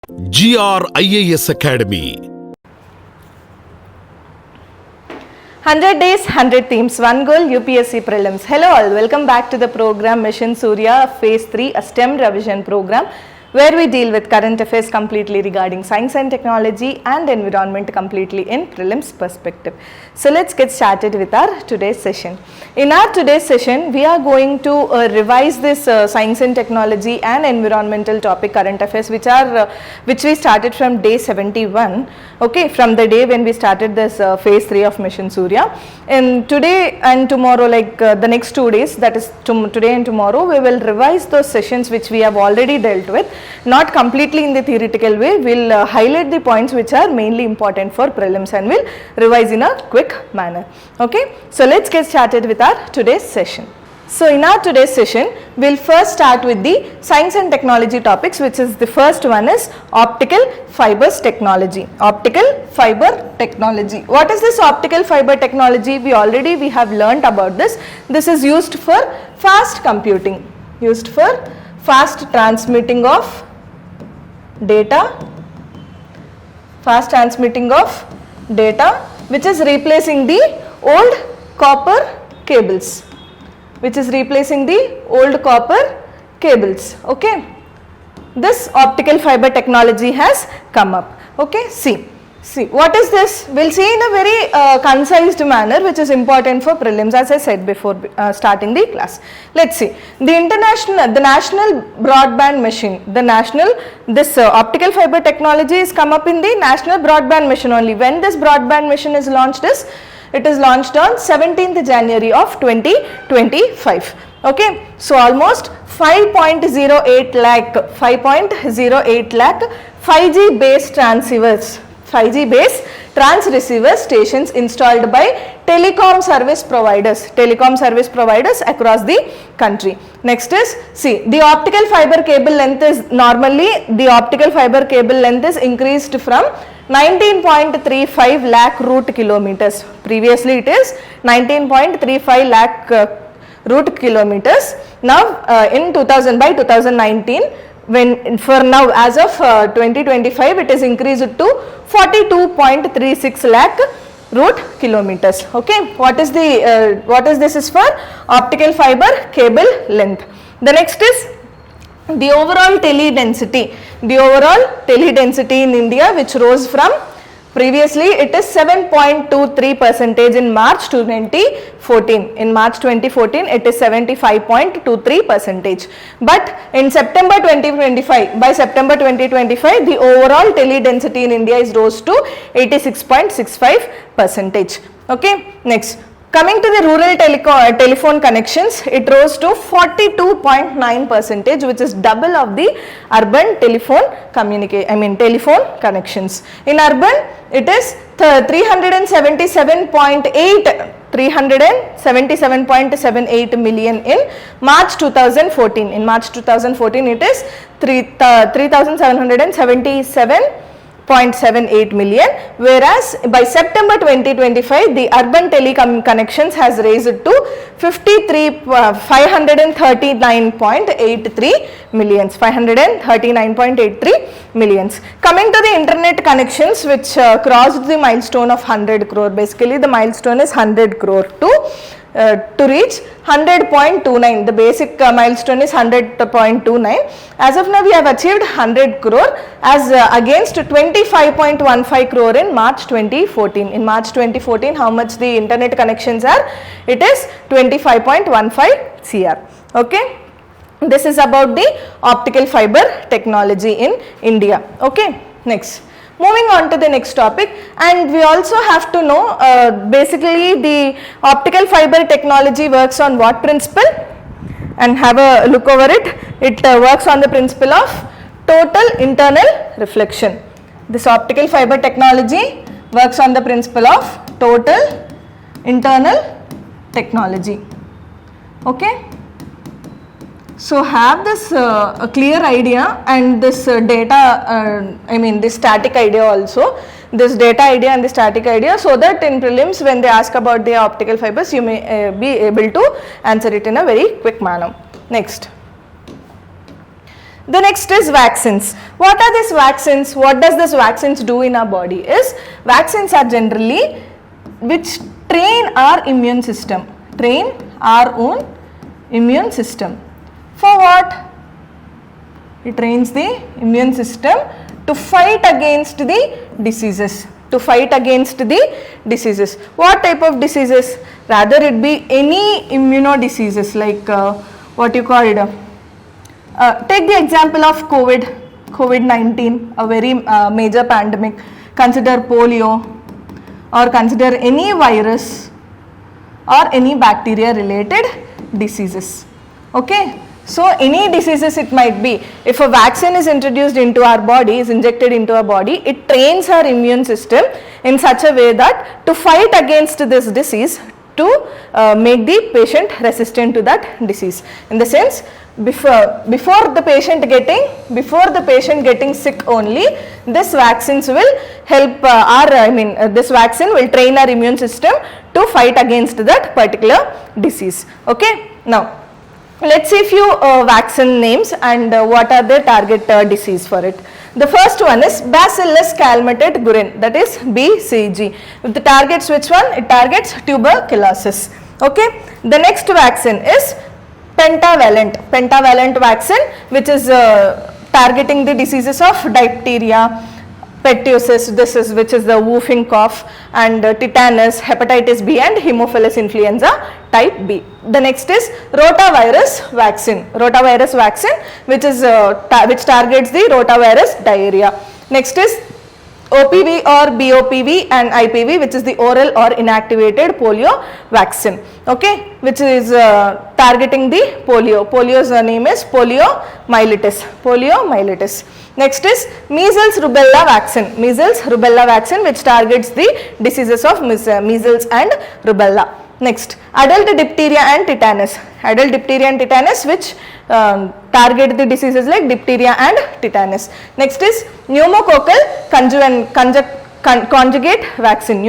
GRIAS Academy. 100 days, 100 themes, one goal, UPSC Prelims. Hello all, welcome back to the program Mission Surya Phase 3, a STEM revision program where we deal with current affairs completely regarding science and technology and environment completely in prelims perspective. So let's get started with our today's session. In our today's session, we are going to revise this science and technology and environmental topic current affairs which we started from day 71, okay, from the day when we started this phase 3 of Mission Surya. And today and tomorrow, like the next 2 days, that is today and tomorrow, we will revise those sessions which we have already dealt with, not completely in the theoretical way. We'll highlight the points which are mainly important for prelims and we'll revise in a quick manner. Okay, so let's get started with our today's session. So in our today's session, we'll first start with the science and technology topics, which is the first one is optical fibers technology. Optical fiber technology. What is this optical fiber technology? We have learnt about this. This is used for fast computing, used for fast transmitting of data, which is replacing the old copper cables, okay. This optical fiber technology has come up, okay. See what is this? We'll see in a very concised manner, which is important for prelims, as I said before starting the class. Let's see. The national broadband mission, this optical fiber technology is come up in the national broadband mission only. When this broadband mission is launched, it is launched on 17th January of 2025. Okay, so almost 5.08 lakh 5G based transceivers, 5G based trans receiver stations installed by telecom service providers across the country. Next is, see, the optical fiber cable length is increased from 19.35 lakh root kilometers. Previously it is 19.35 lakh root kilometers. Now by 2019, as of 2025, it is increased to 42.36 lakh root kilometers. Okay, what is this is for optical fiber cable length. The next is the overall tele density. The overall tele density in India, which rose from previously it is 7.23% in March 2014. In March 2014, it is 75.23%. But in September 2025, the overall tele density in India is rose to 86.65%. Okay, next. Coming to the rural telephone connections, it rose to 42.9%, which is double of the urban telephone connections. In urban, it is 377.78 million in March 2014. In March 2014, it is 3,777.78 million, whereas by September 2025, the urban telecom connections has raised to 539.83 millions. Coming to the internet connections, which crossed the milestone of 100 crore. Basically, the milestone is 100 crore to reach 100.29. The basic milestone is 100.29. As of now, we have achieved 100 crore as against 25.15 crore in March 2014. In March 2014, how much the internet connections are? It is 25.15 CR. Okay. This is about the optical fiber technology in India. Okay. Next. Moving on to the next topic, and we also have to know basically the optical fiber technology works on what principle, and have a look over it. It works on the principle of total internal reflection. This optical fiber technology works on the principle of total internal technology. Okay. So have this a clear idea, and this data, this static idea also, this data idea and the static idea, so that in prelims when they ask about the optical fibers, you may be able to answer it in a very quick manner. Next. The next is vaccines. What are these vaccines? What does this vaccines do in our body? Is vaccines are generally which train our immune system. Train our own immune system. For what? It trains the immune system to fight against the diseases. To fight against the diseases. What type of diseases? Rather it be any immunodiseases like what you call it. Take the example of COVID-19, a very major pandemic. Consider polio or consider any virus or any bacteria related diseases. Okay. So any diseases it might be. If a vaccine is introduced into our body, is injected into our body, it trains our immune system in such a way that to fight against this disease, to make the patient resistant to that disease. In the sense, before the patient getting sick only, this vaccines will help this vaccine will train our immune system to fight against that particular disease. Okay. Now let's see few vaccine names and what are the target disease for it. The first one is Bacillus calmette guerin, that is BCG. If the targets which one? It targets tuberculosis. Okay. The next vaccine is pentavalent vaccine, which is targeting the diseases of diphtheria, pertussis, which is the whooping cough, and tetanus, hepatitis B and Haemophilus influenza type B. The next is rotavirus vaccine, which is which targets the rotavirus diarrhea. Next is OPV or BOPV and IPV, which is the oral or inactivated polio vaccine, okay, which is targeting the polio. Polio's name is poliomyelitis. Next is measles rubella vaccine, which targets the diseases of measles and rubella. Next, adult diphtheria and tetanus, which target the diseases like diphtheria and tetanus. Next is pneumococcal conjugate vaccine,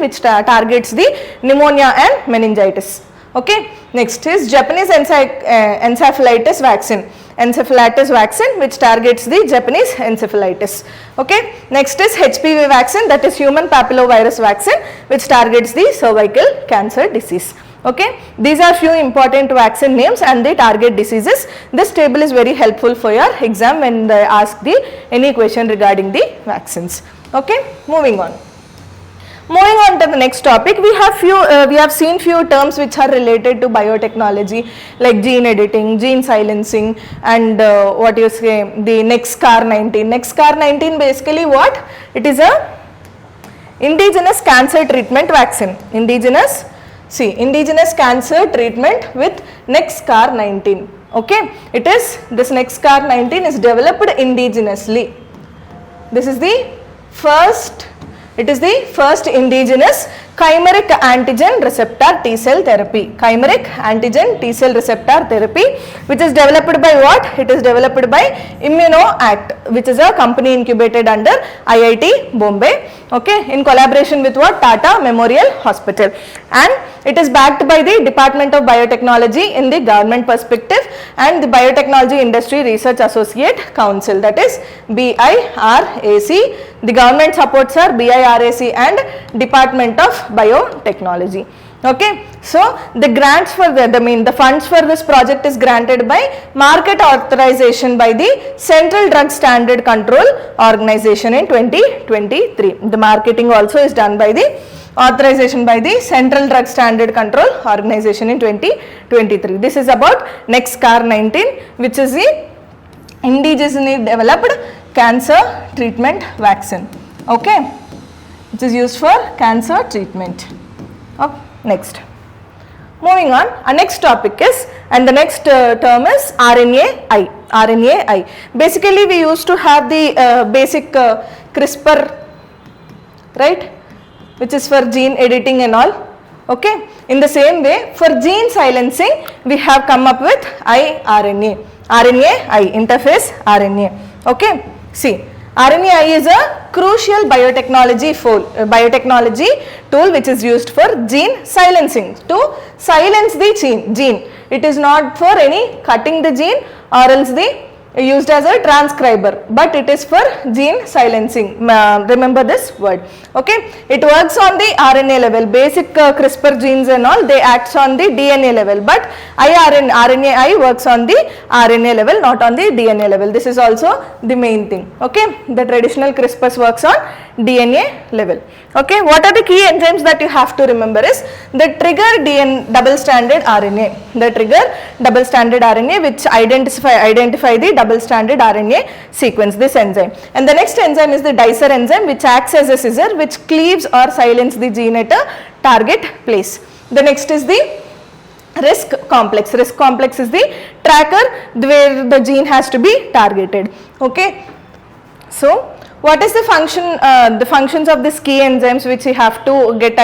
which targets the pneumonia and meningitis. Okay. Next is Japanese encephalitis vaccine, which targets the Japanese encephalitis. Okay. Next is HPV vaccine, that is human papillovirus vaccine, which targets the cervical cancer disease. Okay. These are few important vaccine names and the target diseases. This table is very helpful for your exam when they ask any question regarding the vaccines. Okay. Moving on to the next topic, we have seen few terms which are related to biotechnology like gene editing, gene silencing, and the NexCAR19. Basically what? It is a indigenous cancer treatment vaccine. Indigenous cancer treatment with NexCAR19. Okay, this NexCAR19 is developed indigenously. It is the first indigenous chimeric antigen receptor T cell therapy. Which is developed by what? It is developed by ImmunoAct, which is a company incubated under IIT Bombay. Okay, in collaboration with what? Tata Memorial Hospital, and it is backed by the Department of Biotechnology in the government perspective and the Biotechnology Industry Research Associate Council, that is BIRAC. The government supports are BIRAC and Department of Biotechnology. Okay, so the grants for the funds for this project is granted by market authorization by the Central Drug Standard Control Organization in 2023. The marketing also is done by the authorization by the Central Drug Standard Control Organization in 2023. This is about NexCAR19, which is the indigenously developed cancer treatment vaccine. Okay, which is used for cancer treatment. Okay. Next, moving on, our next topic is, and the next term is RNAi. Basically we used to have the basic CRISPR, right, which is for gene editing and all. Okay, in the same way for gene silencing we have come up with RNAi, interphase RNA. Okay, see, RNAi is a crucial biotechnology tool which is used for gene silencing, to silence the gene. It is not for any cutting the gene or else the used as a transcriber, but it is for gene silencing. Remember this word. Okay, it works on the RNA level, basic CRISPR genes and all, they acts on the DNA level, but RNAi works on the RNA level, not on the DNA level. This is also the main thing. Okay, the traditional CRISPRs works on DNA level. Okay, what are the key enzymes that you have to remember is the trigger double stranded RNA, the trigger double stranded RNA which identify the double stranded RNA sequence, this enzyme. And the next enzyme is the dicer enzyme which acts as a scissor which cleaves or silences the gene at a target place. The next is the RISC complex. RISC complex is the tracker where the gene has to be targeted. Okay, so what is the functions of these key enzymes which you have to get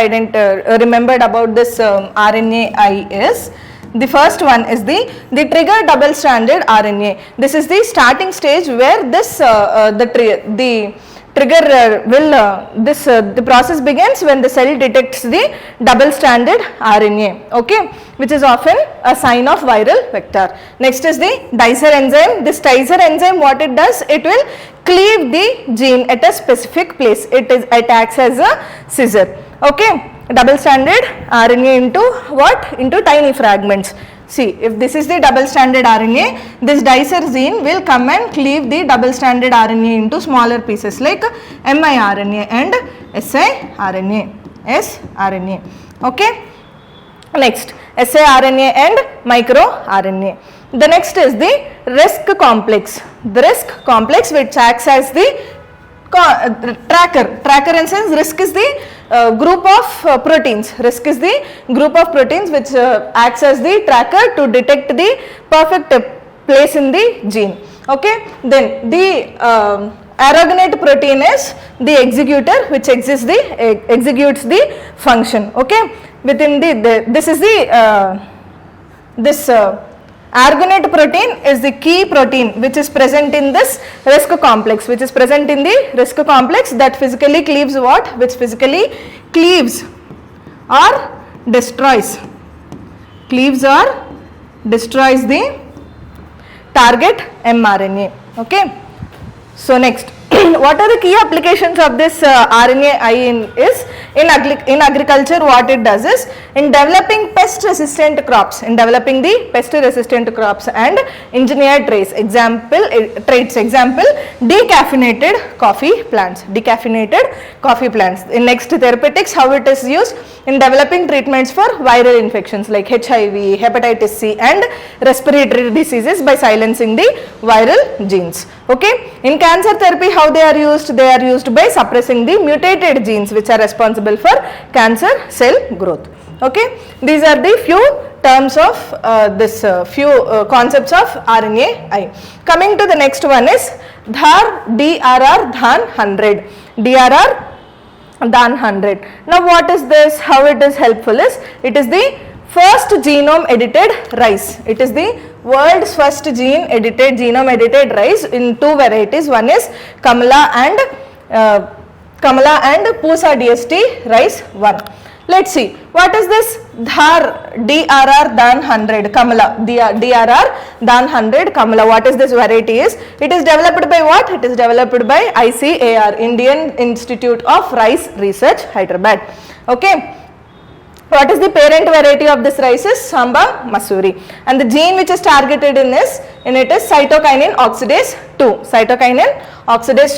remembered about this RNAi is, the first one is the trigger double stranded RNA. This is the starting stage where this the process begins when the cell detects the double stranded RNA, okay, which is often a sign of viral vector. Next is the dicer enzyme. This dicer enzyme, what it does, it will cleave the gene at a specific place. It acts as a scissor. Okay, double stranded RNA into what? Into tiny fragments. See, if this is the double stranded RNA, this dicer gene will come and cleave the double stranded RNA into smaller pieces like miRNA and siRNA. Okay, next siRNA and microRNA. The next is the RISC complex. The RISC complex which acts as the tracker in sense, RISC is the group of proteins. RISC is the group of proteins which acts as the tracker to detect the perfect place in the gene. Okay, then the aragonate protein is the executor which executes the function. Okay, within this is the aragonate protein is the key protein which is present in this RISC complex, that physically cleaves what? Which physically cleaves or destroys the target mRNA. Okay, so next what are the key applications of this RNAi in agriculture? What it does is, in developing pest resistant crops, and engineered traits, example decaffeinated coffee plants. In next therapeutics, how it is used in developing treatments for viral infections like HIV, hepatitis C and respiratory diseases by silencing the viral genes. Okay, in cancer therapy, how they are used? They are used by suppressing the mutated genes which are responsible for cancer cell growth. Okay, these are the few terms of concepts of RNAi. Coming to the next one is DRR than 100. DRR than 100. Now what is this? How it is helpful is, it is the first genome edited rice. It is the world's first genome edited rice in two varieties. One is Kamala and Pusa DST rice 1. Let's see, what is this DRR than 100 Kamala, DRR than 100 Kamala? What is this variety is? It is developed by what? It is developed by ICAR, Indian Institute of Rice Research, Hyderabad. Okay, what is the parent variety of this rice is Samba Masuri, and the gene which is targeted in it is cytokinin oxidase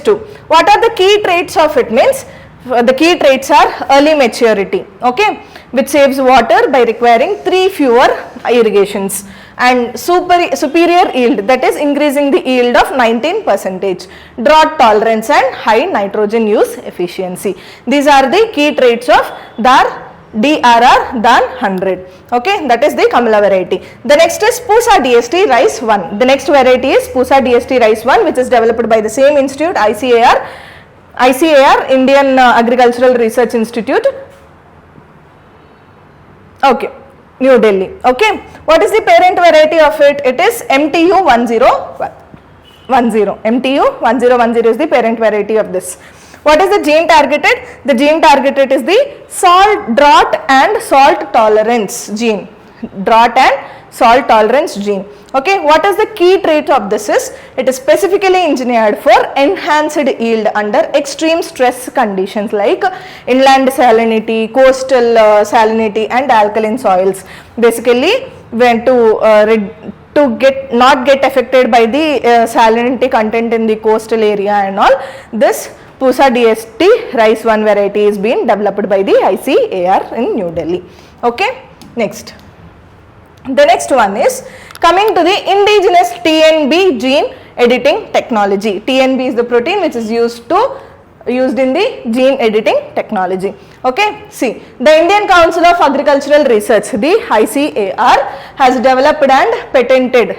2. What are the key traits of it? Means the key traits are early maturity, okay, which saves water by requiring 3 fewer irrigations, and superior yield, that is increasing the yield of 19%, drought tolerance and high nitrogen use efficiency. These are the key traits of DRR than 100. Okay, that is the Kamala variety. The next is Pusa DST rice 1. The next variety is Pusa DST rice 1, which is developed by the same institute, ICAR, Indian Agricultural Research Institute. Okay, New Delhi. Okay, what is the parent variety of it? It is MTU 101. MTU 1010 is the parent variety of this. What is the gene targeted? The gene targeted is the drought and salt tolerance gene. Drought and salt tolerance gene. Okay, what is the key trait of this is, it is specifically engineered for enhanced yield under extreme stress conditions like inland salinity, coastal salinity and alkaline soils. Basically, when not get affected by the salinity content in the coastal area and all, this Pusa DST rice 1 variety is being developed by the ICAR in New Delhi. Okay, next. The next one is coming to the indigenous TNB gene editing technology. TNB is the protein which is used in the gene editing technology. Okay, see, the Indian Council of Agricultural Research, the ICAR, has developed and patented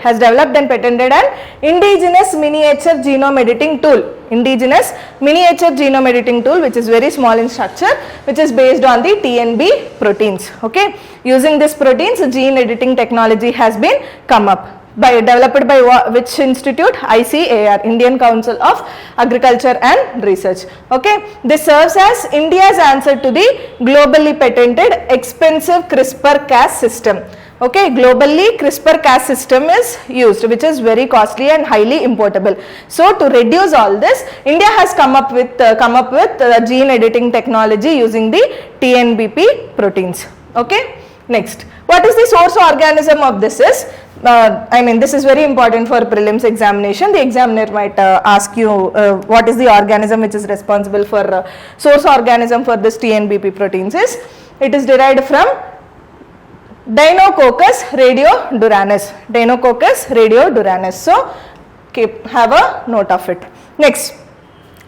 an indigenous miniature genome editing tool. Indigenous miniature genome editing tool, which is very small in structure, which is based on the TNB proteins. Okay, using these proteins, gene editing technology has been come up. Developed by which institute? ICAR, Indian Council of Agriculture and Research. Okay, this serves as India's answer to the globally patented expensive CRISPR-Cas system. Okay, globally CRISPR-Cas system is used, which is very costly and highly importable. So to reduce all this, India has come up with gene editing technology using the TNBP proteins. Okay, next, what is the source organism of this is? This is very important for prelims examination. The examiner might ask you what is the organism which is responsible for source organism for this TNBP proteins is. It is derived from Deinococcus radioduranis. Deinococcus radioduranis. So have a note of it. Next,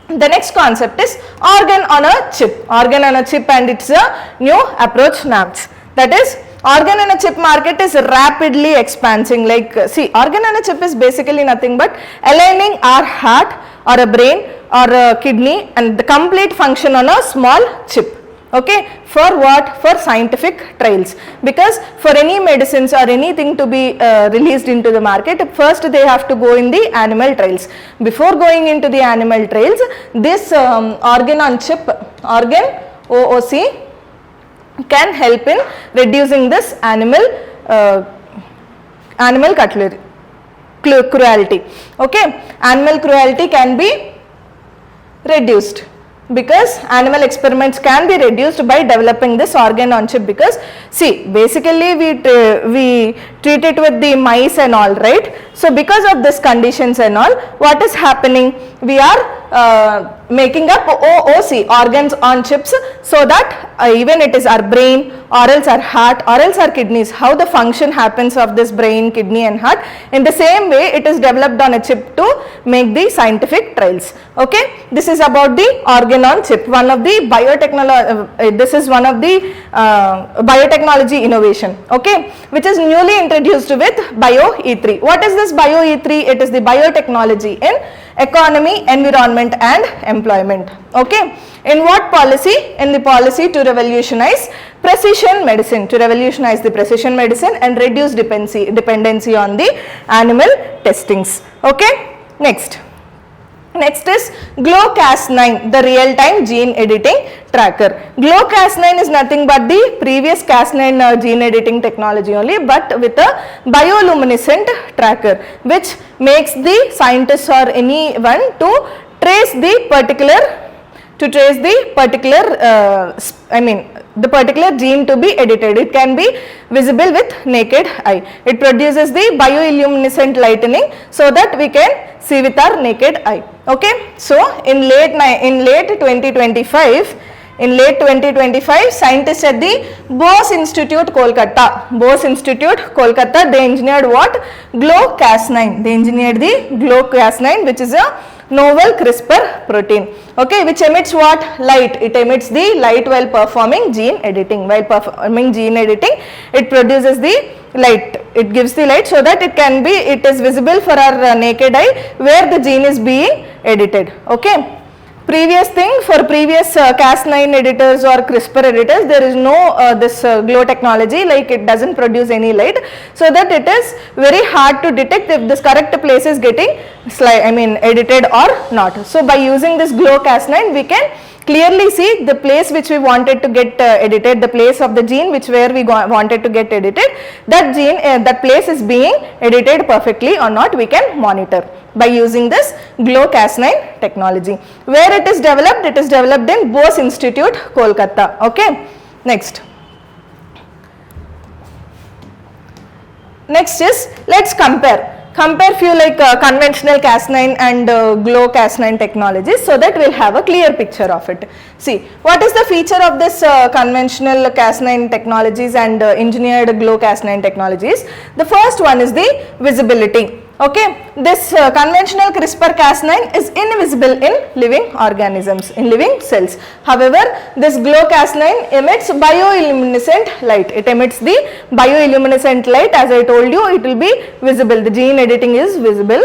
the next concept is organ on a chip. Organ on a chip, and it's a new approach NAMS. That is, organ on a chip market is rapidly expanding. Like, see, organ on a chip is basically nothing but aligning our heart or a brain or a kidney and the complete function on a small chip. Okay, for what? For scientific trials, because for any medicines or anything to be released into the market, first they have to go in the animal trials. Before going into the animal trials, this organ on chip, organ OOC, can help in reducing this animal cruelty. Okay, animal cruelty can be reduced, because animal experiments can be reduced by developing this organ on chip. Because see, basically we treat it with the mice and all, right? So because of this conditions and all, what is happening? We are making up OOC, organs on chips, so that even it is our brain or else our heart or else our kidneys, how the function happens of this brain, kidney and heart, in the same way it is developed on a chip to make the scientific trials. Okay, this is about the organ on chip, one of the biotechnology, this is one of the biotechnology innovation, okay, which is newly introduced with BioE3. What is this BioE3? It is the biotechnology in economy, environment and employment. Okay, in what policy? In the policy to revolutionize precision medicine, and reduce dependency on the animal testings. Okay, next is GLOW-Cas9, the real-time gene editing tracker. GLOW-Cas9 is nothing but the previous Cas9 gene editing technology only, but with a bioluminescent tracker, which makes the scientists or anyone to trace the particular the particular gene to be edited. It can be visible with naked eye. It produces the bioluminescent lightning so that we can see with our naked eye. Okay, so in late 2025, scientists at the Bose Institute, Kolkata, they engineered what? GLOW-Cas9. They engineered the GLOW-Cas9, which is a novel CRISPR protein, okay, which emits what? Light. It emits the light while performing gene editing. While performing gene editing, it produces the light. It gives the light so that it is visible for our naked eye where the gene is being edited. Okay, previous thing for previous Cas9 editors or CRISPR editors, there is no this glow technology, like it doesn't produce any light, so that it is very hard to detect if this correct place is getting edited or not. So by using this glow Cas9, we can clearly see the place which we wanted to get edited, the place of the gene where we wanted to get edited, that gene, that place is being edited perfectly or not, we can monitor by using this glow Cas9 technology. Where it is developed? It is developed in Bose Institute, Kolkata. Okay. Next is, let's compare few like conventional Cas9 and glow Cas9 technologies, so that we'll have a clear picture of it. See, what is the feature of this conventional Cas9 technologies and engineered glow Cas9 technologies? The first one is the visibility. Okay, this conventional CRISPR-Cas9 is invisible in living organisms, in living cells. However, this glow Cas9 emits bioluminescent light. It emits the bioluminescent light. As I told you, it will be visible. The gene editing is visible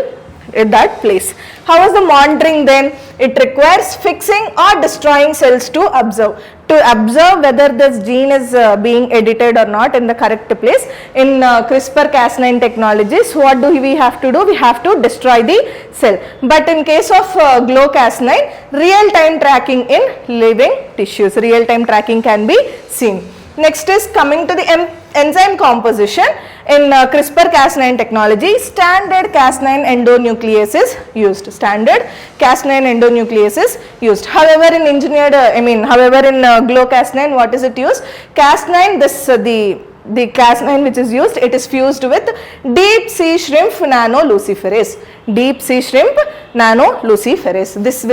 at that place. How is the monitoring then? It requires fixing or destroying cells to observe whether this gene is being edited or not in the correct place. In CRISPR-Cas9 technologies, what do we have to do? We have to destroy the cell. But in case of glow Cas9, real-time tracking in living tissues, real-time tracking can be seen. Next is coming to the enzyme composition. In CRISPR-Cas9 technology, standard Cas9 endonuclease is used. Standard Cas9 endonuclease is used. However, in engineered, however in glow Cas9, what is it used? Cas9, this the Cas9 which is used, it is fused with deep sea shrimp nanoluciferase. Deep sea shrimp nanoluciferase. This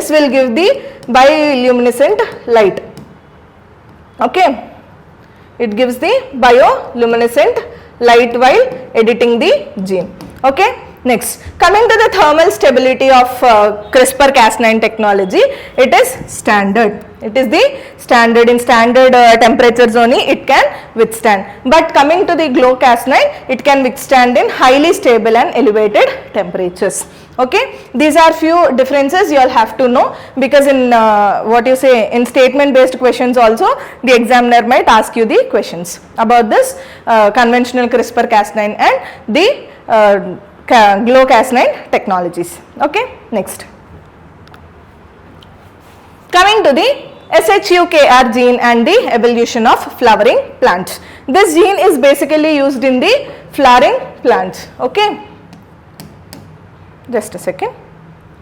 will give the bioluminescent light. Okay. It gives the bioluminescent light while editing the gene. Okay. Next, coming to the thermal stability of CRISPR-Cas9 technology, it is standard. It is the standard. In standard temperatures only it can withstand. But coming to the glow Cas9, it can withstand in highly stable and elevated temperatures. Okay, these are few differences you all have to know, because in in statement based questions also the examiner might ask you the questions about this conventional CRISPR-Cas9 and the glow Cas9 technologies. Okay, next. Coming to the SHUKR gene and the evolution of flowering plants. This gene is basically used in the flowering plants. Okay. Just a second.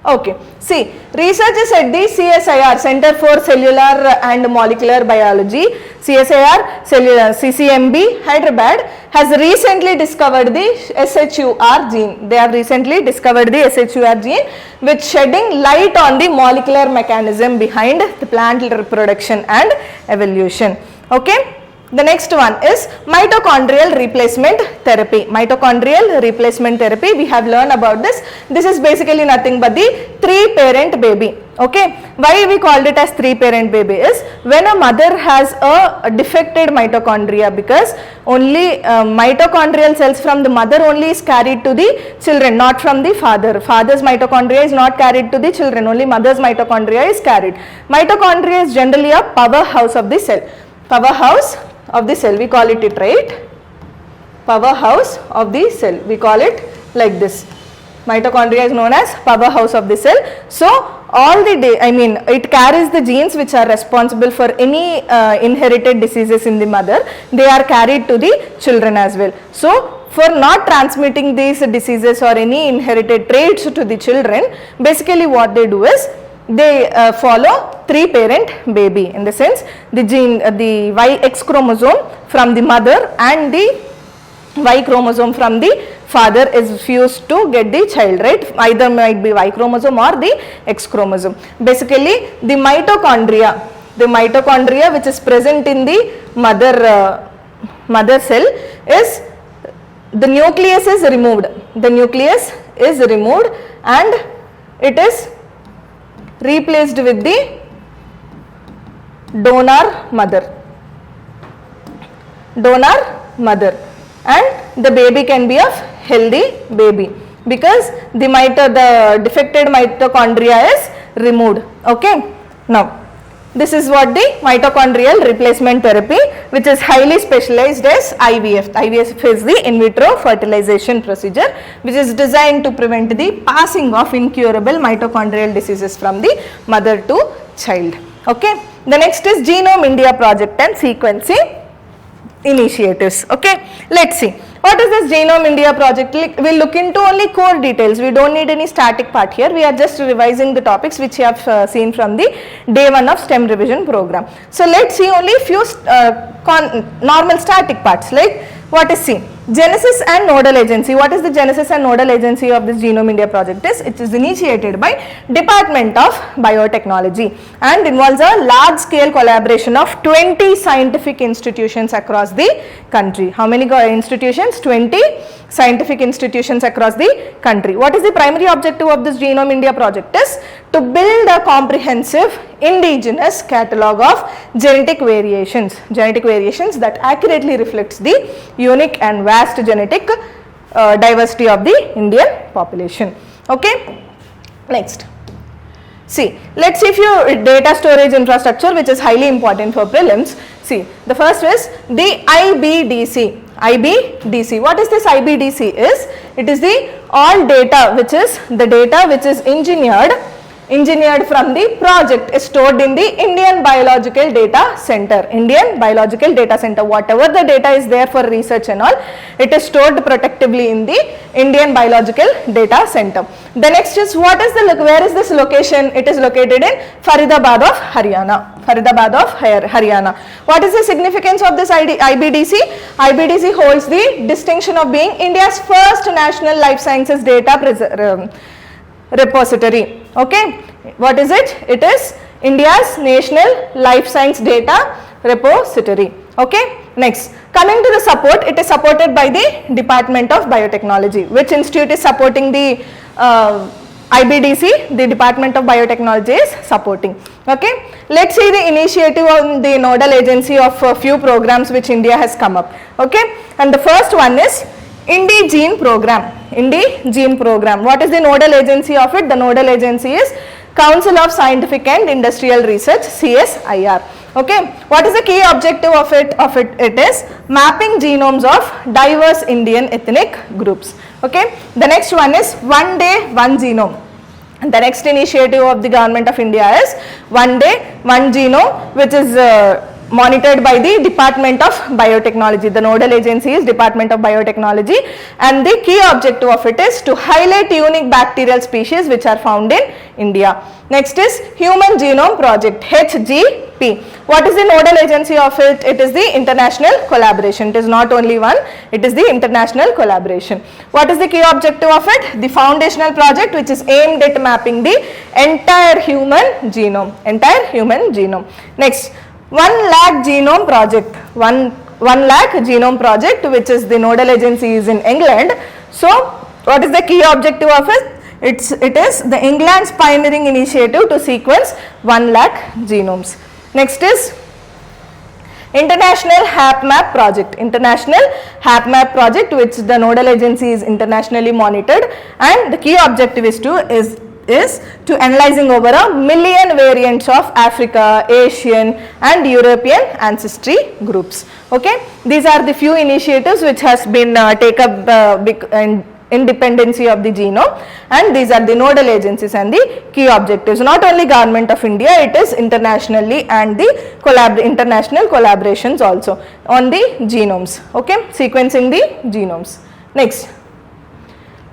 Okay. See, researchers at the CSIR, Center for Cellular and Molecular Biology, CSIR, CCMB, Hyderabad, has recently discovered the SHUR gene. They have recently discovered the SHUR gene, which shedding light on the molecular mechanism behind the plant reproduction and evolution. Okay. The next one is mitochondrial replacement therapy. Mitochondrial replacement therapy, we have learned about this. This is basically nothing but the 3-parent baby. Okay, why we called it as 3-parent baby is when a mother has a defected mitochondria, because only mitochondrial cells from the mother only is carried to the children, not from the father. Father's mitochondria is not carried to the children, only mother's mitochondria is carried. Mitochondria is generally a powerhouse of the cell. Powerhouse of the cell, we call it right? Powerhouse of the cell, we call it like this. Mitochondria is known as powerhouse of the cell. So all the day, it carries the genes which are responsible for any inherited diseases in the mother. They are carried to the children as well. So for not transmitting these diseases or any inherited traits to the children, basically what they do is they follow 3-parent baby, in the sense the gene, the X chromosome from the mother and the Y chromosome from the father is fused to get the child, right? Either might be Y chromosome or the X chromosome. Basically the mitochondria which is present in the mother cell is, the nucleus is removed. The nucleus is removed and it is replaced with the donor mother, and the baby can be of healthy baby, because the defected mitochondria is removed. Okay, now this is what the mitochondrial replacement therapy, which is highly specialized as IVF. IVF is the in vitro fertilization procedure, which is designed to prevent the passing of incurable mitochondrial diseases from the mother to child. Okay, the next is Genome India project and sequencing initiatives. Okay, let's see. What is this Genome India project? We'll look into only core details. We don't need any static part here. We are just revising the topics which you have seen from the day 1 of STEM revision program. So let's see only few normal static parts, like what is C? Genesis and nodal agency. What is the genesis and nodal agency of this Genome India project is? It is initiated by Department of Biotechnology and involves a large scale collaboration of 20 scientific institutions across the country. How many institutions? 20 scientific institutions across the country. What is the primary objective of this Genome India project is to build a comprehensive indigenous catalogue of genetic variations that accurately reflects the unique and vast genetic diversity of the Indian population. Okay, next. See, let's see few data storage infrastructure which is highly important for prelims. See, the first is the IBDC. IBDC. What is this IBDC is? It is the all data which is the data which is engineered from the project is stored in the Indian Biological Data Center. Indian Biological Data Center. Whatever the data is there for research and all, it is stored protectively in the Indian Biological Data Center. The next is what is the where is this location? It is located in Faridabad of Haryana. Faridabad of Haryana. What is the significance of this IBDC? IBDC holds the distinction of being India's first national life sciences data repository. Okay, what is it? It is India's national life science data repository. Okay, next, coming to the support, it is supported by the Department of Biotechnology. Which institute is supporting the IBDC? The Department of Biotechnology is supporting. Okay, let's see the initiative on the nodal agency of a few programs which India has come up. Okay, and the first one is Gene program. Gene program. What is the nodal agency of it? The nodal agency is Council of Scientific and Industrial Research, CSIR. Okay, what is the key objective of it? It is mapping genomes of diverse Indian ethnic groups. Okay, the next one is One Day One Genome. The next initiative of the Government of India is One Day One Genome, which is monitored by the Department of Biotechnology. The nodal agency is Department of Biotechnology, and the key objective of it is to highlight unique bacterial species which are found in India. Next is Human Genome Project, HGP. What is the nodal agency of it? It is the international collaboration. It is not only one, it is the international collaboration. What is the key objective of it? The foundational project which is aimed at mapping the entire human genome. Next, 1 lakh genome project, 1 lakh genome project, which is the nodal agency is in England. So what is the key objective of it? It is the England's pioneering initiative to sequence 1 lakh genomes. Next is International HapMap project. International HapMap project, which the nodal agency is internationally monitored, and the key objective is to analyzing over 1 million variants of Africa, Asian and European ancestry groups. Okay, these are the few initiatives which has been taken up independency of the genome, and these are the nodal agencies and the key objectives. Not only Government of India, it is internationally and the international collaborations also on the genomes. Okay, sequencing the genomes. Next,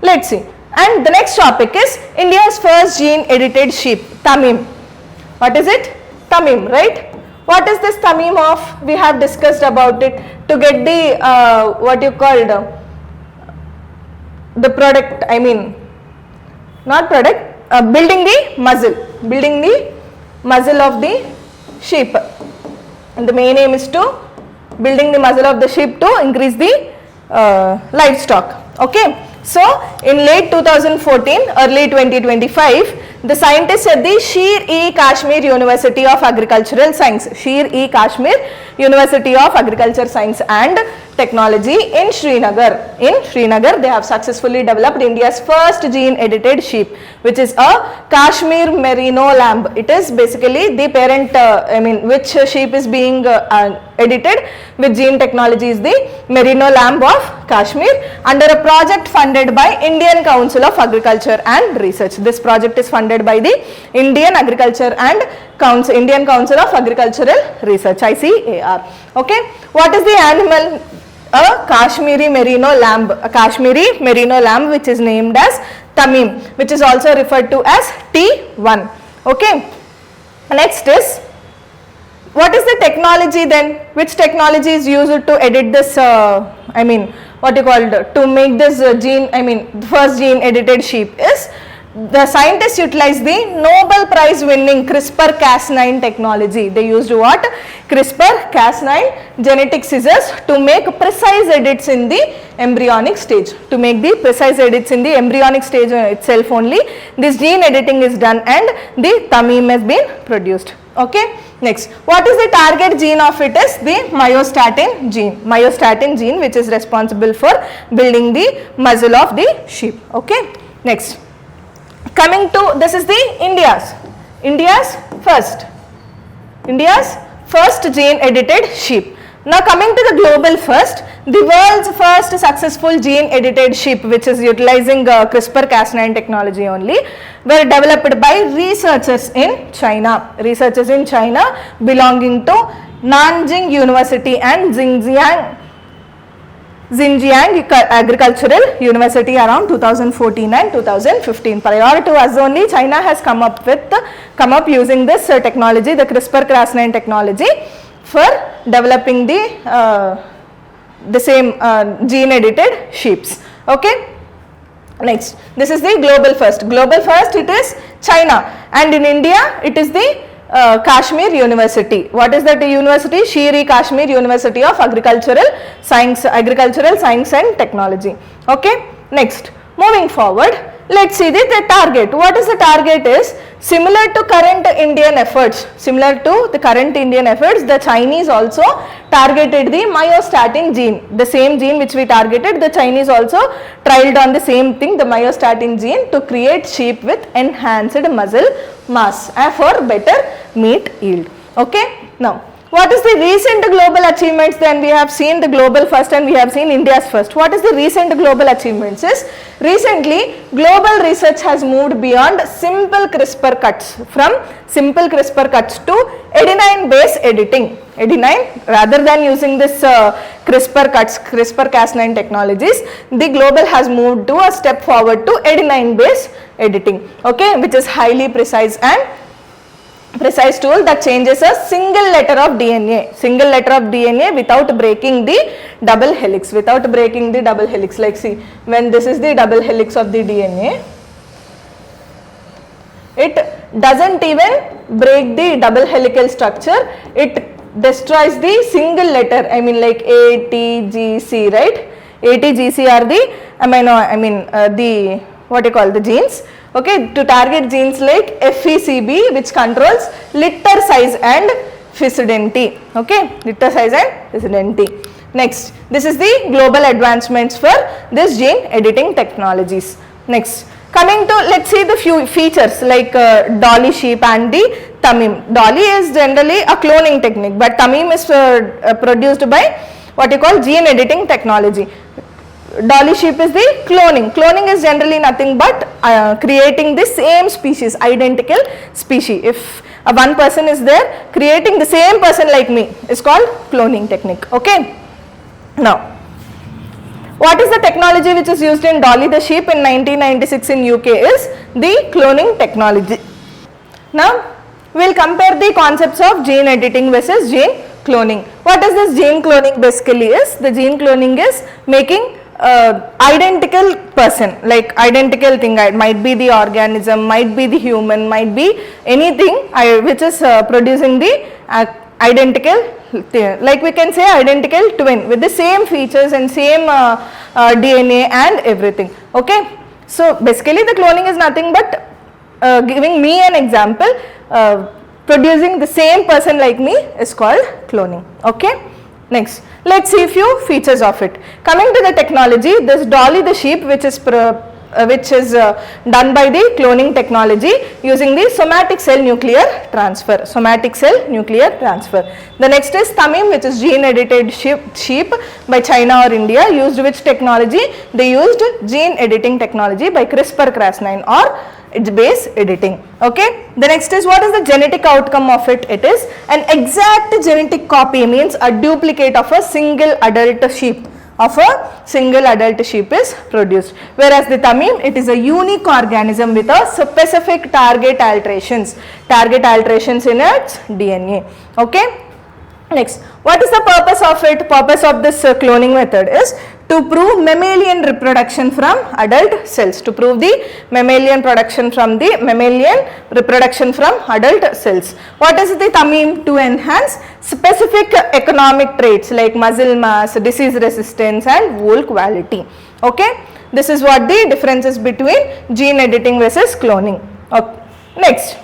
let's see. And the next topic is India's first gene edited sheep, Tamim. What is it? Tamim, right? What is this Tamim of? We have discussed about it to get the what you called the product, I mean not product, building the muzzle of the sheep. And the main aim is to building the muzzle of the sheep to increase the livestock. Okay. So in late 2014, early 2025, the scientist at the Sher-e-Kashmir University of Agricultural Science, Sher-e-Kashmir University of Agriculture Science and Technology in Srinagar. In Srinagar, they have successfully developed India's first gene-edited sheep, which is a Kashmir Merino lamb. It is basically the parent, which sheep is being edited with gene technology is the Merino lamb of Kashmir under a project funded by Indian Council of Agriculture and Research. This project is funded by the Indian Agriculture and Indian Council of Agricultural Research, ICAR. Okay, what is the animal? A Kashmiri Merino lamb, which is named as Tamim, which is also referred to as T1. Okay, next is, what is the technology then? Which technology is used to edit this, to make this the first gene edited sheep is, the scientists utilized the Nobel Prize winning CRISPR-Cas9 technology. They used what? CRISPR-Cas9 genetic scissors to make precise edits in the embryonic stage. To make the precise edits in the embryonic stage itself only, this gene editing is done and the Tamim has been produced. Okay. Next, what is the target gene of it? Is the myostatin gene, which is responsible for building the muzzle of the sheep. Okay. Next, coming to, this is the India's first gene edited sheep. Now coming to the global first, the world's first successful gene edited sheep, which is utilizing CRISPR-Cas9 technology only, were developed by researchers in China belonging to Nanjing University and Xinjiang Agricultural University around 2014 and 2015. Prior to us only, China has come up using this technology, the CRISPR-Cas9 technology, for developing the same gene edited sheeps. Okay. Next, this is the global first. It is China, and in India it is the Kashmir University. What is that university? Sher-e-Kashmir University of Agricultural Science and Technology. Okay. Next, moving forward, let's see the target. What is the target is, similar to current Indian efforts, the Chinese also targeted the myostatin gene. The same gene which we targeted, the Chinese also trialed on the same thing, the myostatin gene, to create sheep with enhanced muscle mass for better meat yield. Okay. Now, what is the recent global achievements? Then we have seen the global first and we have seen India's first. What is the recent global achievements is, recently global research has moved beyond simple CRISPR cuts, from simple CRISPR cuts to adenine base editing. Rather than using this CRISPR cuts, CRISPR-Cas9 technologies, the global has moved to a step forward to adenine base editing. Okay, which is highly precise tool that changes a single letter of DNA without breaking the double helix. Like see, when this is the double helix of the DNA, it doesn't even break the double helical structure, it destroys the single letter, like A, T, G, C, right? A, T, G, C are the the genes. Okay, to target genes like FECB, which controls litter size and fecundity. Okay, litter size and fecundity. Next, this is the global advancements for this gene editing technologies. Next, coming to, let's see the few features like Dolly sheep and the Tamim. Dolly is generally a cloning technique, but Tamim is produced by what you call gene editing technology. Dolly sheep is the cloning. Cloning is generally nothing but creating the same species, identical species. If one person is there, creating the same person like me is called cloning technique. Okay. Now, what is the technology which is used in Dolly the sheep in 1996 in UK is the cloning technology. Now, we will compare the concepts of gene editing versus gene cloning. What is this gene cloning basically is? The gene cloning is making identical person, like identical thing, might be the organism, might be the human, might be anything which is producing the identical, like we can say identical twin with the same features and same DNA and everything. Okay, so basically the cloning is nothing but giving me an example, producing the same person like me is called cloning. Okay. Next, let's see a few features of it. Coming to the technology, this Dolly the sheep, which is done by the cloning technology using the somatic cell nuclear transfer. Somatic cell nuclear transfer. The next is Tamim, which is gene edited sheep by China or India. Used which technology? They used gene editing technology by CRISPR-Cas9 or its base editing. Okay. The next is, what is the genetic outcome of it? It is an exact genetic copy, means a duplicate of a single adult sheep. Is produced. Whereas the Tamim, it is a unique organism with a specific target alterations in its DNA. Okay. Next, what is the purpose of it? Purpose of this cloning method is to prove mammalian reproduction from adult cells. To prove the mammalian reproduction from adult cells. What is the Tamim? To enhance specific economic traits like muscle mass, disease resistance and wool quality. Okay. This is what the difference is between gene editing versus cloning. Okay. Next,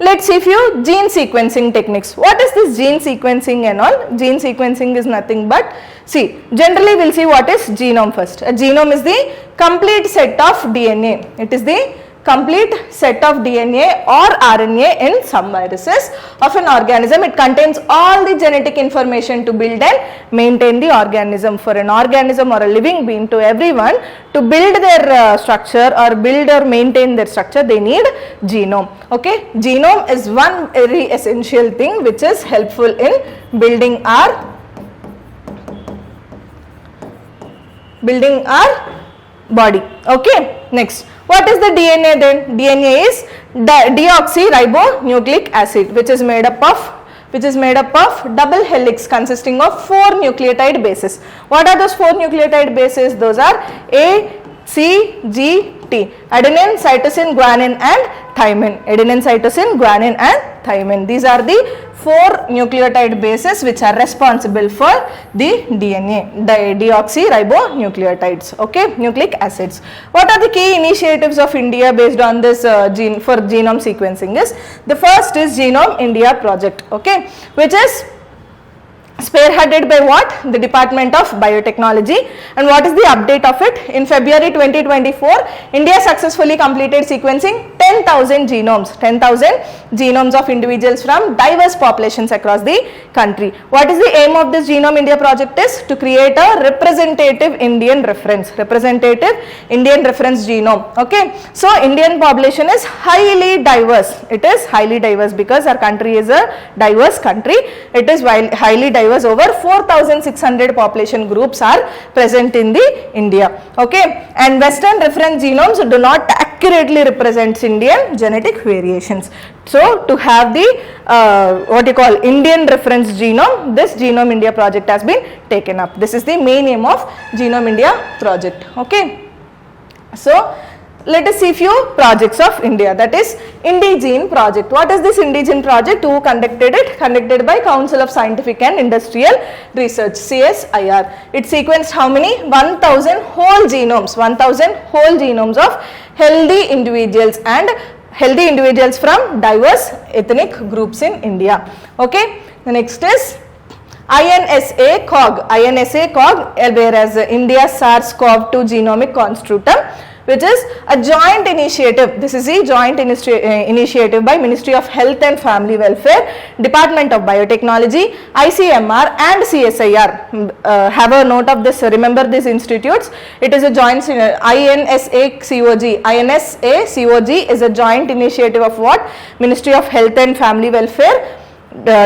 let's see few gene sequencing techniques. What is this gene sequencing and all? Gene sequencing is nothing but, see, generally we'll see what is genome first. A genome is the complete set of DNA. It is the complete set of DNA or RNA in some viruses of an organism. It contains all the genetic information to build and maintain the organism. For an organism or a living being, to everyone, to build their structure or build or maintain their structure, they need genome. Okay. Genome is one very essential thing which is helpful in building our body. Okay. Next, what is the DNA then? DNA is deoxyribonucleic acid, which is made up of double helix consisting of 4 nucleotide bases. What are those 4 nucleotide bases? Those are A, C, G, T. Adenine, cytosine, guanine and thymine. Adenine, cytosine, guanine and thymine. These are the 4 nucleotide bases which are responsible for the DNA, deoxyribonucleotides, okay, nucleic acids. What are the key initiatives of India based on this for genome sequencing is, the first is Genome India project, okay, which is spearheaded by what? The Department of Biotechnology. And what is the update of it? In February 2024, India successfully completed sequencing 10,000 genomes of individuals from diverse populations across the country. What is the aim of this Genome India project is? To create a representative Indian reference genome. Okay. So, Indian population is highly diverse. It is highly diverse because our country is a diverse country. It is highly diverse. Over 4,600 population groups are present in the India. Okay. And Western reference genomes do not accurately represent Indian genetic variations. So, to have the Indian reference genome, this Genome India project has been taken up. This is the main aim of Genome India project. Okay. So, let us see few projects of India, that is Indigene project. What is this Indigene project? Who conducted it? Conducted by Council of Scientific and Industrial Research, CSIR. It sequenced how many? 1,000 whole genomes of healthy individuals from diverse ethnic groups in India. Okay. The next is INSA-CoG, whereas India's SARS-CoV-2 genomic consortium, which is a joint initiative. This is a joint initiative by Ministry of Health and Family Welfare, Department of Biotechnology, ICMR and CSIR. Have a note of this, remember these institutes. It is a joint INSA-CoG. INSA-CoG is a joint initiative of what? Ministry of Health and Family Welfare,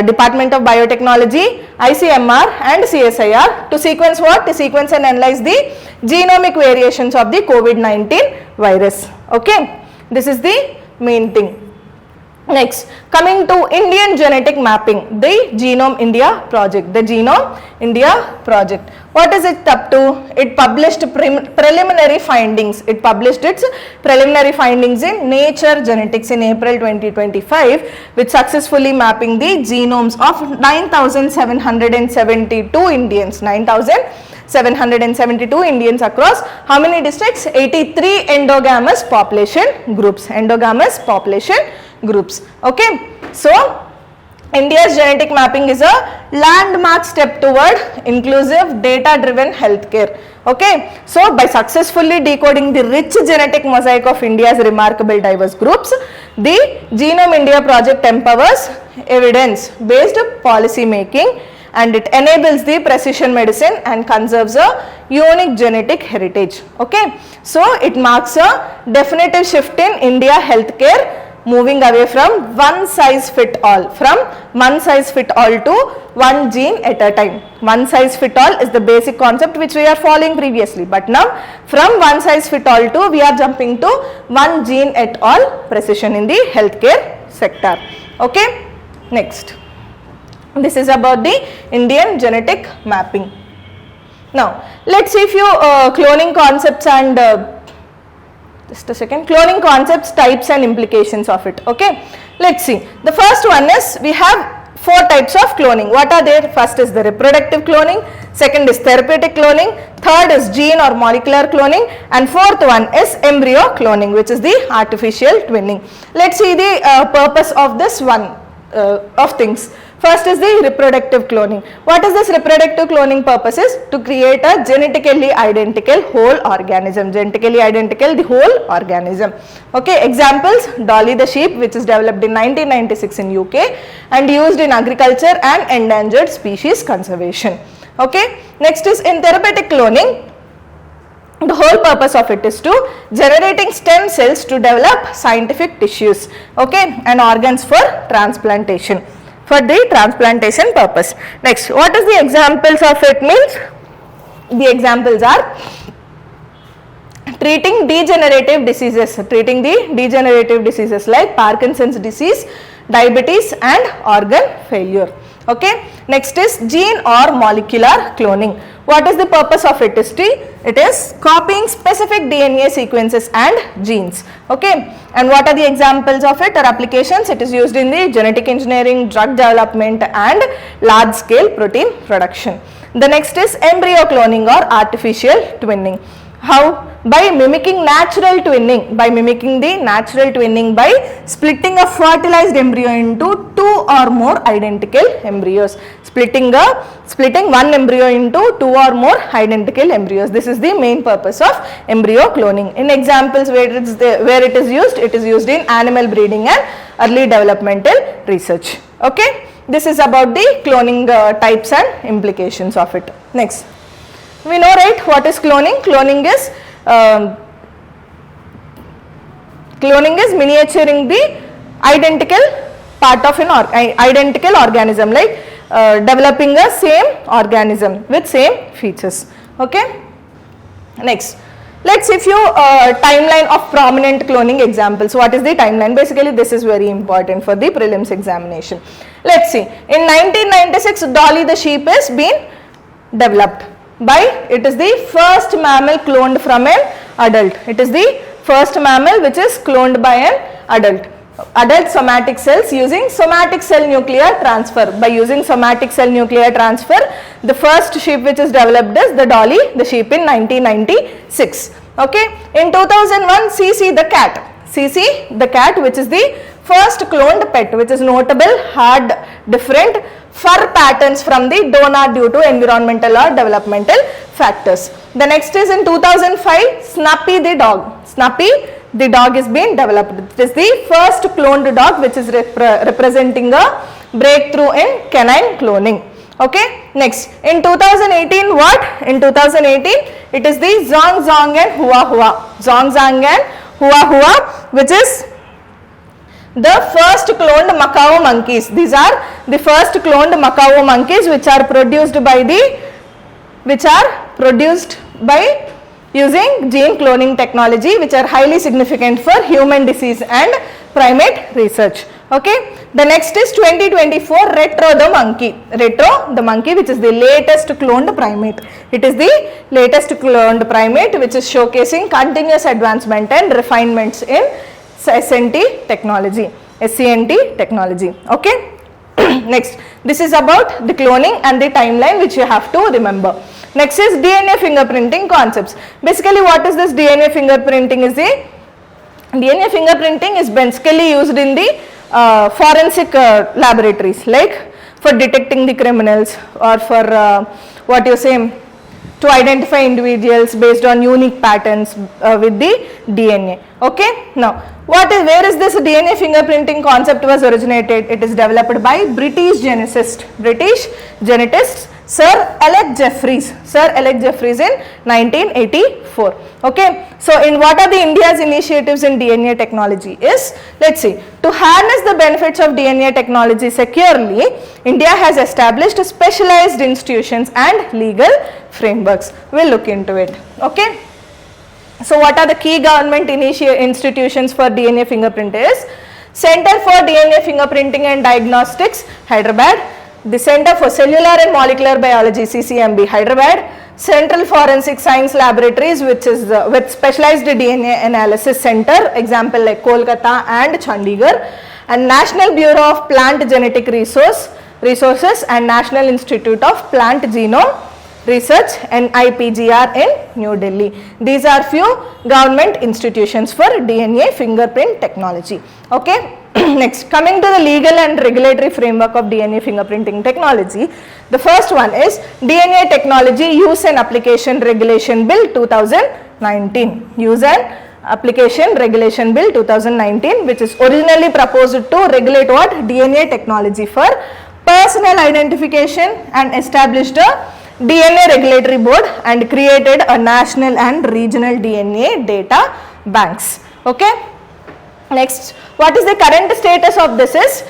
Department of Biotechnology, ICMR and CSIR to sequence what? To sequence and analyze the genomic variations of the COVID-19 virus. Okay. This is the main thing. Next, coming to Indian genetic mapping, the Genome India project. What is it up to? It published preliminary findings. It published its preliminary findings in Nature Genetics in April 2025, which successfully mapping the genomes of 9,772 Indians. 9,772 Indians across how many districts? 83 endogamous population groups. Endogamous population groups. Okay. So, India's genetic mapping is a landmark step toward inclusive data-driven healthcare. Okay. So, by successfully decoding the rich genetic mosaic of India's remarkable diverse groups, the Genome India project empowers evidence-based policy making, and it enables the precision medicine and conserves a unique genetic heritage. Okay. So, it marks a definitive shift in India healthcare, moving away from one size fit all, to one gene at a time. One size fit all is the basic concept which we are following previously, but now from one size fit all to we are jumping to one gene at all precision in the healthcare sector. Okay. Next, this is about the Indian genetic mapping. Now let's see a few cloning concepts and just a second, cloning concepts, types and implications of it. Okay, let's see. The first one is, we have 4 types of cloning. What are they? First is the reproductive cloning, second is therapeutic cloning, third is gene or molecular cloning, and fourth one is embryo cloning, which is the artificial twinning. Let's see the purpose of this one of things. First is the reproductive cloning. What is this reproductive cloning purpose? Is to create a genetically identical whole organism. Genetically identical the whole organism. Okay, examples: Dolly the sheep, which is developed in 1996 in UK and used in agriculture and endangered species conservation. Okay, next is in therapeutic cloning. The whole purpose of it is to generating stem cells to develop scientific tissues, okay, and organs for transplantation, for the transplantation purpose. Next, what is the examples of it means? The examples are treating degenerative diseases, like Parkinson's disease, diabetes and organ failure. Okay. Next is gene or molecular cloning. What is the purpose of it? It is copying specific DNA sequences and genes. Okay. And what are the examples of it or applications? It is used in the genetic engineering, drug development and large scale protein production. The next is embryo cloning or artificial twinning. How? By mimicking natural twinning, by splitting a fertilized embryo into 2 or more identical embryos. Splitting one embryo into 2 or more identical embryos. This is the main purpose of embryo cloning. In examples where it is used in animal breeding and early developmental research. Okay, this is about the cloning types and implications of it. Next, we know, right, what is cloning? Cloning is miniaturing the identical part of an identical organism, like developing a same organism with same features. Okay. Next, let's see a few timeline of prominent cloning examples. What is the timeline? Basically, this is very important for the prelims examination. Let's see. In 1996, Dolly the sheep is been developed. It is the first mammal cloned from an adult. It is the first mammal which is cloned by an adult. Adult somatic cells using somatic cell nuclear transfer. By using somatic cell nuclear transfer, the first sheep which is developed is the Dolly the sheep in 1996. Okay. In 2001, CC the cat, which is the first cloned pet, which is notable, had different fur patterns from the donor due to environmental or developmental factors. The next is in 2005, Snappy the dog. Snappy the dog is being developed. It is the first cloned dog which is representing a breakthrough in canine cloning. Okay. Next, in 2018, what? In 2018, it is the Zong and Hua, which is the first cloned macaw monkeys. These are the first cloned macaw monkeys which are produced by using gene cloning technology, which are highly significant for human disease and primate research. Okay. The next is 2024 Retro the monkey. Retro the monkey, which is the latest cloned primate. It is the latest cloned primate which is showcasing continuous advancement and refinements in SNT technology. SCNT technology. Okay. Next, this is about the cloning and the timeline which you have to remember. Next is DNA fingerprinting concepts. Basically, what is this DNA fingerprinting? DNA fingerprinting is basically used in the forensic laboratories, like for detecting the criminals or for to identify individuals based on unique patterns with the DNA. Okay. Now, where is this DNA fingerprinting concept was originated? It is developed by British genetist Sir Alex Jeffreys in 1984. Okay. So, in what are the India's initiatives in DNA technology is, let's see, to harness the benefits of DNA technology securely, India has established specialized institutions and legal frameworks. We'll look into it. Okay. So, what are the key government institutions for DNA fingerprint is Center for DNA Fingerprinting and Diagnostics, Hyderabad. The Center for Cellular and Molecular Biology, CCMB, Hyderabad. Central Forensic Science Laboratories, which is with specialized DNA analysis center, example like Kolkata and Chandigarh, and National Bureau of Plant Genetic Resources and National Institute of Plant Genome Research, NIPGR in New Delhi. These are few government institutions for DNA fingerprint technology. Okay. Next, coming to the legal and regulatory framework of DNA fingerprinting technology, the first one is DNA Technology Use and Application Regulation Bill 2019. Use and Application Regulation Bill 2019, which is originally proposed to regulate what? DNA technology for personal identification, and established a DNA regulatory board and created a national and regional DNA data banks. Okay. Next, what is the current status of this is,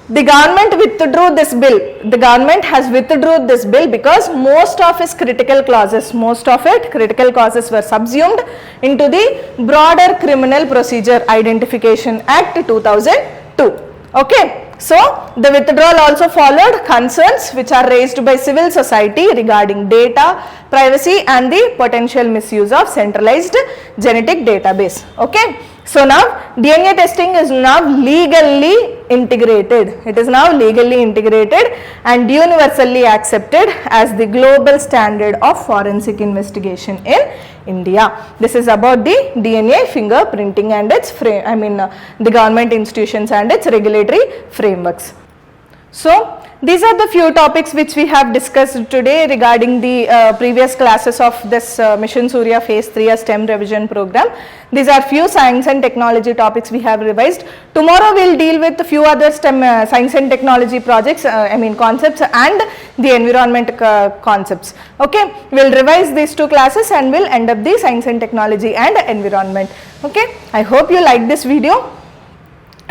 the government withdrew this bill. The government has withdrew this bill because most of its critical clauses were subsumed into the broader Criminal Procedure Identification Act 2002. Okay. So, the withdrawal also followed concerns which are raised by civil society regarding data privacy and the potential misuse of centralized genetic database. Okay. So, now DNA testing is now legally integrated. It is now legally integrated and universally accepted as the global standard of forensic investigation in India. This is about the DNA fingerprinting and its the government institutions and its regulatory frameworks. So, these are the few topics which we have discussed today regarding the previous classes of this Mission Surya Phase 3 STEM revision program. These are few science and technology topics we have revised. Tomorrow we will deal with a few other STEM science and technology projects, concepts and the environment concepts. Okay, we will revise these two classes and we will end up the science and technology and environment. Okay, I hope you like this video.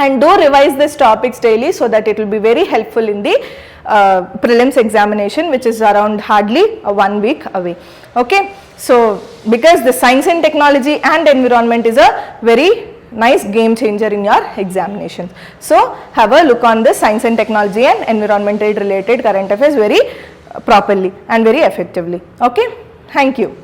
And do revise these topics daily so that it will be very helpful in the prelims examination, which is around hardly 1 week away. Okay. So, because the science and technology and environment is a very nice game changer in your examinations. So, have a look on the science and technology and environmental related current affairs very properly and very effectively. Okay. Thank you.